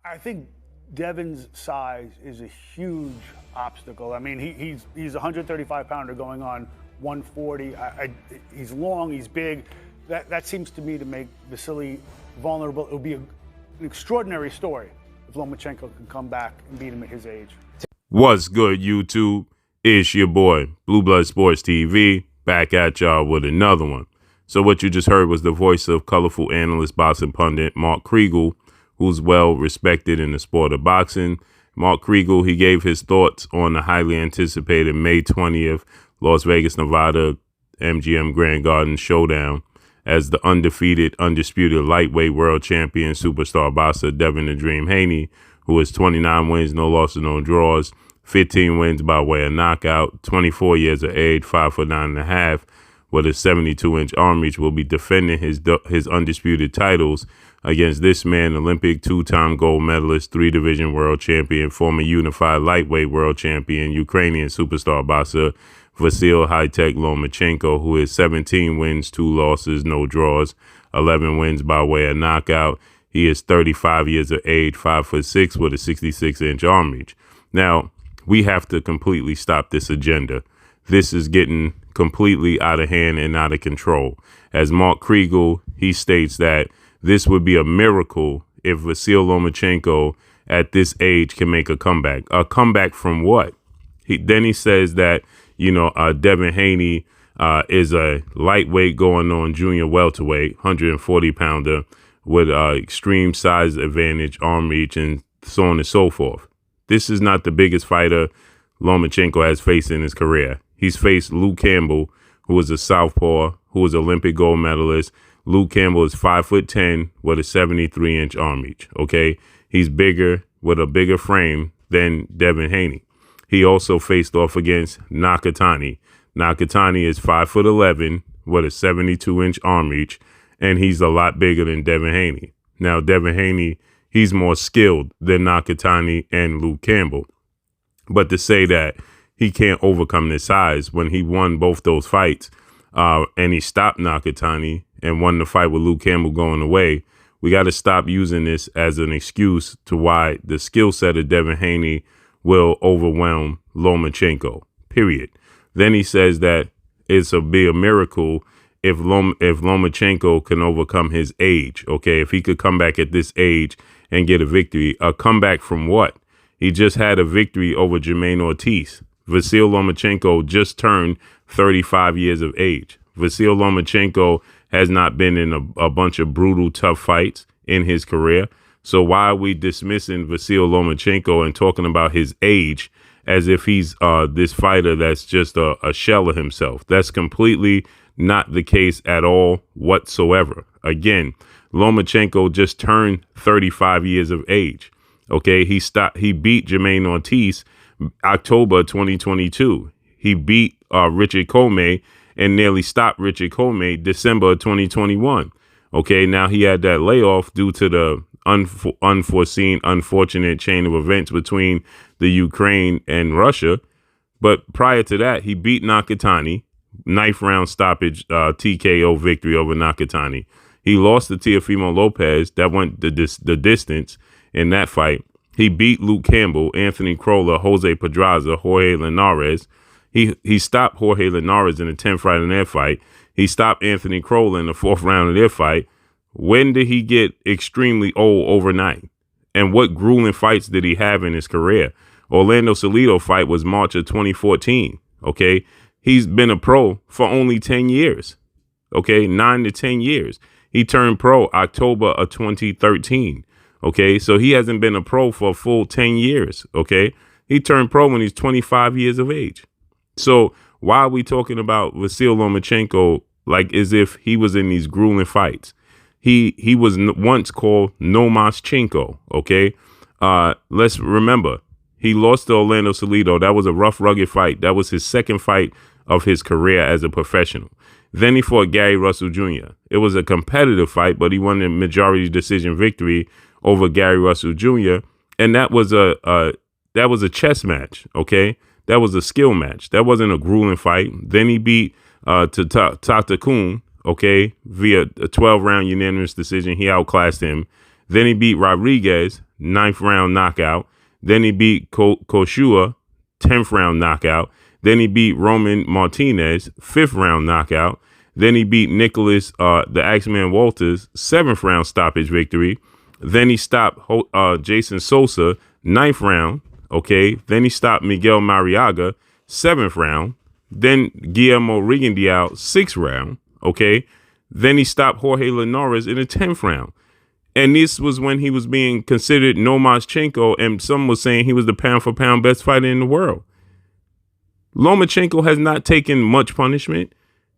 I think Devin's size is a huge obstacle. I mean, he's a 135 pounder going on 140. He's long, he's big. That seems to me to make Vasily vulnerable. It would be an extraordinary story if Lomachenko can come back and beat him at his age. What's good, YouTube? It's your boy, Blue Blood Sports TV, back at y'all with another one. So what you just heard was the voice of colorful analyst, boxing pundit Mark Kriegel, who's well respected in the sport of boxing. Mark Kriegel, he gave his thoughts on the highly anticipated May 20th Las Vegas, Nevada MGM Grand Garden showdown as the undisputed lightweight world champion superstar boxer Devin "The Dream" Haney, who has 29 wins, no losses, no draws, 15 wins by way of knockout, 24 years of age, 5'9.5", with a 72-inch arm reach, will be defending his undisputed titles against this man, Olympic two-time gold medalist, three-division world champion, former unified lightweight world champion, Ukrainian superstar boxer Vasyl "High-Tech" Lomachenko, who has 17 wins, 2 losses, no draws, 11 wins by way of knockout. He is 35 years of age, 5'6", with a 66-inch arm reach. Now, we have to completely stop this agenda. This is getting completely out of hand and out of control. As Mark Kriegel, he states that this would be a miracle if Vasyl Lomachenko at this age can make a comeback. A comeback from what? Then he says that, Devin Haney is a lightweight going on junior welterweight, 140-pounder with extreme size advantage, arm reach, and so on and so forth. This is not the biggest fighter Lomachenko has faced in his career. He's faced Luke Campbell, who is a southpaw, who is Olympic gold medalist. Luke Campbell is 5'10" with a 73-inch arm reach. Okay, he's bigger with a bigger frame than Devin Haney. He also faced off against Nakatani. Nakatani is 5'11" with a 72-inch arm reach, and he's a lot bigger than Devin Haney. Now, Devin Haney, he's more skilled than Nakatani and Luke Campbell. But to say that he can't overcome this size when he won both those fights and he stopped Nakatani and won the fight with Luke Campbell going away, we got to stop using this as an excuse to why the skill set of Devin Haney will overwhelm Lomachenko, period. Then he says that it'll be a miracle if Lomachenko can overcome his age, okay? If he could come back at this age and get a victory. A comeback from what? He just had a victory over Jermaine Ortiz. Vasyl Lomachenko just turned 35 years of age. Vasyl Lomachenko has not been in a bunch of brutal, tough fights in his career. So why are we dismissing Vasyl Lomachenko and talking about his age as if he's this fighter that's just a shell of himself? That's completely not the case at all whatsoever. Again, Lomachenko just turned 35 years of age. Okay, he beat Jermaine Ortiz October 2022. He beat Richard Comey and nearly stopped Richard Comey December 2021. Okay, now he had that layoff due to the unfortunate chain of events between the Ukraine and Russia. But prior to that, he beat Nakatani, knife round stoppage TKO victory over Nakatani. He lost to Teofimo Lopez. That went the distance in that fight. He beat Luke Campbell, Anthony Crolla, Jose Pedraza, Jorge Linares. He stopped Jorge Linares in the 10th round of their fight. He stopped Anthony Crolla in the 4th round of their fight. When did he get extremely old overnight? And what grueling fights did he have in his career? Orlando Salido fight was March of 2014. Okay, he's been a pro for only 10 years. Okay, 9 to 10 years. He turned pro October of 2013. Okay, so he hasn't been a pro for a full 10 years. Okay, he turned pro when he's 25 years of age. So why are we talking about Vasyl Lomachenko like as if he was in these grueling fights? He was once called Lomachenko. Okay, let's remember he lost to Orlando Salido. That was a rough, rugged fight. That was his second fight of his career as a professional. Then he fought Gary Russell Jr. It was a competitive fight, but he won a majority decision victory over Gary Russell Jr. And that was a chess match. Okay, that was a skill match. That wasn't a grueling fight. Then he beat Tata Kun, okay, via a 12-round unanimous decision. He outclassed him. Then he beat Rodriguez, 9th round knockout. Then he beat Koshua, 10th round knockout. Then he beat Roman Martinez, 5th round knockout. Then he beat Nicholas, the Axeman Walters, 7th round stoppage victory. Then he stopped Jason Sosa, 9th round. Okay. Then he stopped Miguel Mariaga, 7th round. Then Guillermo Rigondeaux, 6th round. Okay. Then he stopped Jorge Linares in the 10th round. And this was when he was being considered Lomachenko, and some was saying he was the pound for pound best fighter in the world. Lomachenko has not taken much punishment.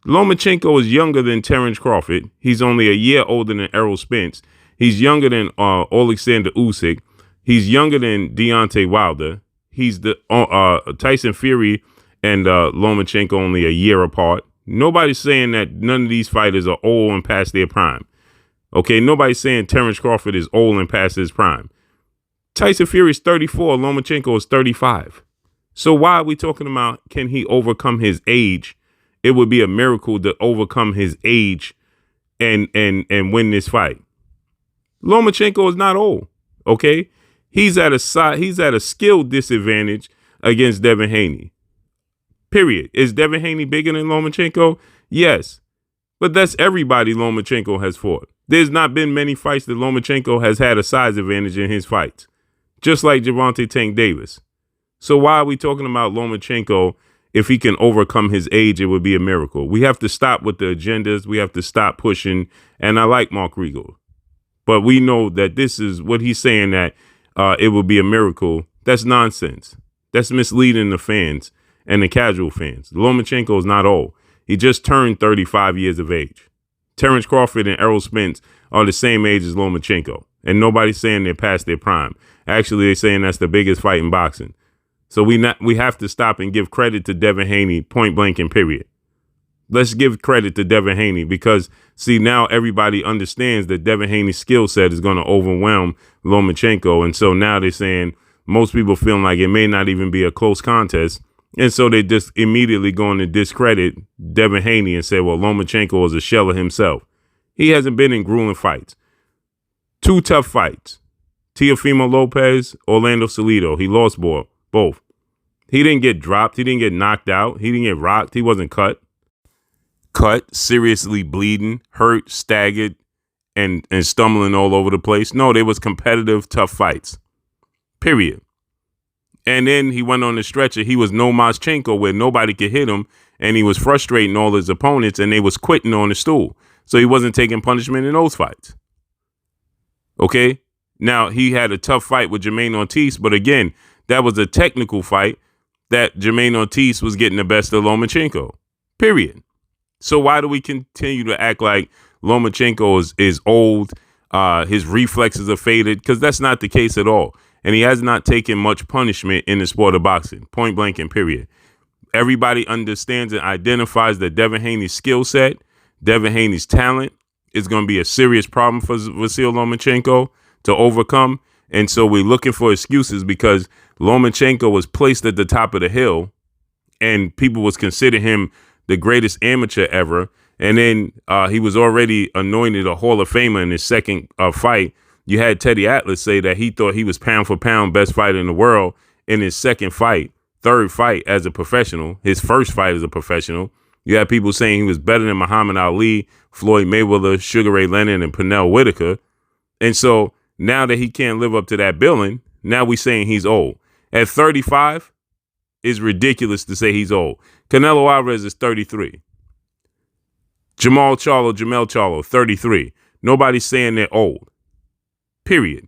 Lomachenko is younger than Terrence Crawford. He's only a year older than Errol Spence. He's younger than Alexander Usyk. He's younger than Deontay Wilder. He's the Tyson Fury and Lomachenko only a year apart. Nobody's saying that none of these fighters are old and past their prime. Okay, nobody's saying Terrence Crawford is old and past his prime. Tyson Fury is 34. Lomachenko is 35. So why are we talking about can he overcome his age? It would be a miracle to overcome his age and win this fight. Lomachenko is not old. Okay, he's at a skill disadvantage against Devin Haney. Period. Is Devin Haney bigger than Lomachenko? Yes, but that's everybody Lomachenko has fought. There's not been many fights that Lomachenko has had a size advantage in his fights, just like Gervonta Tank Davis. So why are we talking about Lomachenko? If he can overcome his age, it would be a miracle. We have to stop with the agendas. We have to stop pushing. And I like Mark Riegel, but we know that this is what he's saying, that it would be a miracle. That's nonsense. That's misleading the fans and the casual fans. Lomachenko is not old. He just turned 35 years of age. Terrence Crawford and Errol Spence are the same age as Lomachenko, and nobody's saying they're past their prime. Actually, they're saying that's the biggest fight in boxing. So we have to stop and give credit to Devin Haney, point blank and period. Let's give credit to Devin Haney because, see, now everybody understands that Devin Haney's skill set is going to overwhelm Lomachenko. And so now they're saying most people feeling like it may not even be a close contest. And so they just immediately going to discredit Devin Haney and say, well, Lomachenko is a shell of himself. He hasn't been in grueling fights. 2 tough fights. Teofimo Lopez, Orlando Salido. He lost both. He didn't get dropped. He didn't get knocked out. He didn't get rocked. He wasn't cut. Seriously bleeding, hurt, staggered, and stumbling all over the place. No, they was competitive, tough fights. Period. And then he went on the stretcher. He was Lomachenko, where nobody could hit him, and he was frustrating all his opponents, and they was quitting on the stool. So he wasn't taking punishment in those fights. Okay? Now, he had a tough fight with Jermaine Ortiz, but again, that was a technical fight that Jermaine Ortiz was getting the best of Lomachenko. Period. So why do we continue to act like Lomachenko is old, his reflexes are faded? Because that's not the case at all. And he has not taken much punishment in the sport of boxing, point blank and period. Everybody understands and identifies that Devin Haney's skill set, Devin Haney's talent is going to be a serious problem for Vasyl Lomachenko to overcome. And so we're looking for excuses because Lomachenko was placed at the top of the hill and people was consider him the greatest amateur ever. And then he was already anointed a Hall of Famer in his second fight. You had Teddy Atlas say that he thought he was pound for pound best fighter in the world in his third fight as a professional, his first fight as a professional. You had people saying he was better than Muhammad Ali, Floyd Mayweather, Sugar Ray Leonard, and Pernell Whitaker. And so now that he can't live up to that billing, now we saying he's old. At 35, it's ridiculous to say he's old. Canelo Alvarez is 33. Jamel Charlo, 33. Nobody's saying they're old. Period.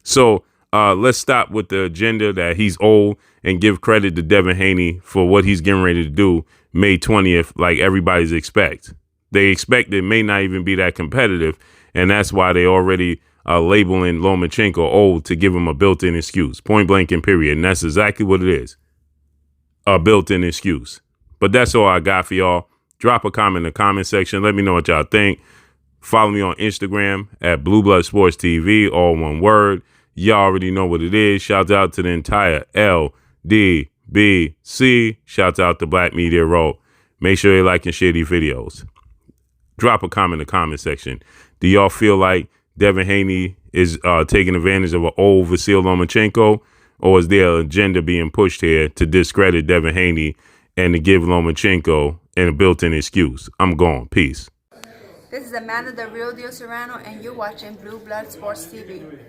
So let's stop with the agenda that he's old and give credit to Devin Haney for what he's getting ready to do May 20th, like everybody's expect. They expect it may not even be that competitive, and that's why they already labeling Lomachenko old to give him a built-in excuse. Point blank and period. And that's exactly what it is. A built-in excuse. But that's all I got for y'all. Drop a comment in the comment section. Let me know what y'all think. Follow me on Instagram at Blue Blood Sports TV, all one word. Y'all already know what it is. Shout out to the entire LDBC. Shout out to Black Media Row. Make sure you like and share these videos. Drop a comment in the comment section. Do y'all feel like Devin Haney is taking advantage of an old Vasyl Lomachenko, or is there an agenda being pushed here to discredit Devin Haney and to give Lomachenko a built-in excuse? I'm gone. Peace. This is Amanda, the real deal Serrano, and you're watching Blue Blood Sports TV.